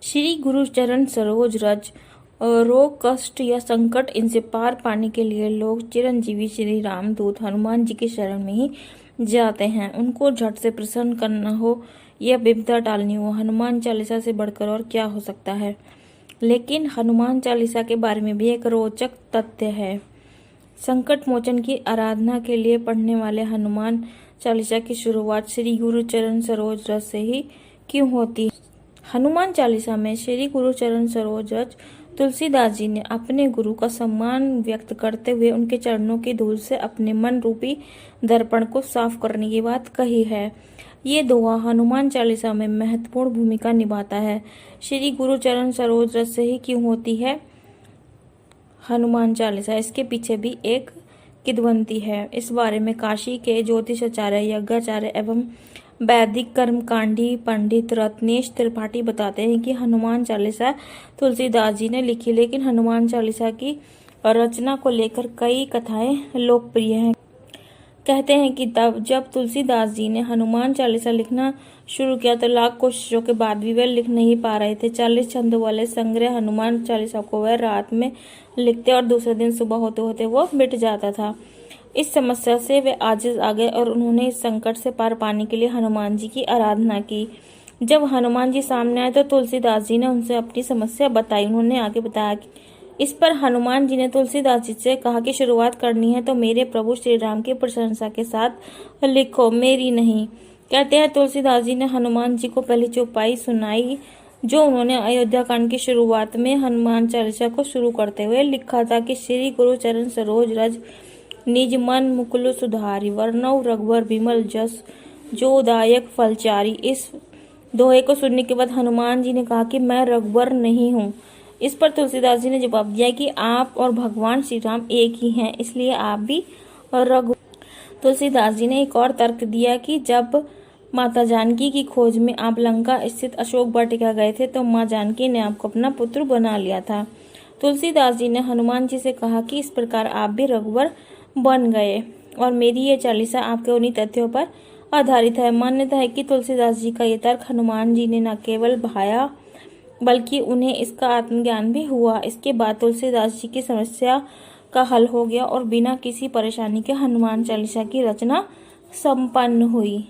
श्री गुरु चरण सरोज रज। रोग कष्ट या संकट इनसे पार पाने के लिए लोग चिरंजीवी श्री राम दूत हनुमान जी की शरण में ही जाते हैं। उनको झट से प्रसन्न करना हो या विपदा टालनी हो, हनुमान चालीसा से बढ़कर और क्या हो सकता है। लेकिन हनुमान चालीसा के बारे में भी एक रोचक तथ्य है। संकट मोचन की आराधना के लिए पढ़ने वाले हनुमान चालीसा की शुरुआत श्री गुरु चरण सरोज रज से ही क्यों होती है। हनुमान चालीसा में श्री गुरु चरण सरोज रज तुलसीदास जी ने अपने गुरु का सम्मान व्यक्त करते हुए उनके चरणों की धूल से अपने मन रूपी दर्पण को साफ करने की बात कही है। ये दोहा हनुमान चालीसा में महत्वपूर्ण भूमिका निभाता है। श्री गुरु चरण सरोज रज से ही क्यों होती है हनुमान चालीसा, इसके पीछे भी एक किंवदंती है। इस बारे में काशी के ज्योतिषाचार्य, यज्ञाचार्य एवं वैदिक कर्मकांडी पंडित रत्नेश त्रिपाठी बताते हैं कि हनुमान चालीसा तुलसीदास जी ने लिखी, लेकिन हनुमान चालीसा की रचना को लेकर कई कथाएं लोकप्रिय हैं। कहते हैं कि तब जब तुलसीदास जी ने हनुमान चालीसा लिखना शुरू किया तो लाख कोशिशों के बाद भी वे लिख नहीं पा रहे थे। 40 छंदों वाले संग्रह हनुमान चालीसा को वह रात में लिखते और दूसरे दिन सुबह होते होते वो मिट जाता था। इस समस्या से वे आजिज आ गए और उन्होंने इस संकट से पार पाने के लिए हनुमान जी की आराधना की। जब हनुमान जी सामने आए तो तुलसीदास जी ने उनसे अपनी समस्या बताई। उन्होंने आगे बताया कि इस पर हनुमान जी ने तुलसीदास जी से कहा कि शुरुआत करनी है तो मेरे प्रभु श्री राम की प्रशंसा के साथ लिखो, मेरी नहीं। कहते हैं तुलसीदास जी ने हनुमान जी को पहली चौपाई सुनाई जो उन्होंने अयोध्या कांड की शुरुआत में हनुमान चालीसा को शुरू करते हुए लिखा था कि श्री गुरु चरण सरोज रज निज मन मुकुल सुधारी, वर्णव रघुवर विमल जस जो दायक फलचारी। इस दोहे को सुनने के बाद हनुमान जी ने कहा कि मैं रघुवर नहीं हूँ। इस पर तुलसीदास जी ने जवाब दिया कि आप और भगवान श्री राम एक ही हैं, इसलिए आप भी रघु। तुलसीदास जी ने एक और तर्क दिया कि जब माता जानकी की खोज में आप लंका स्थित अशोक वाटिका गए थे तो माँ जानकी ने आपको अपना पुत्र बना लिया था। तुलसीदास जी ने हनुमान जी से कहा कि इस प्रकार आप भी रघुवर बन गए और मेरी ये चालीसा आपके उन्हीं तथ्यों पर आधारित है। मान्यता है कि तुलसीदास जी का ये तर्क हनुमान जी ने न केवल भाया बल्कि उन्हें इसका आत्मज्ञान भी हुआ। इसके बाद तुलसीदास जी की समस्या का हल हो गया और बिना किसी परेशानी के हनुमान चालीसा की रचना संपन्न हुई।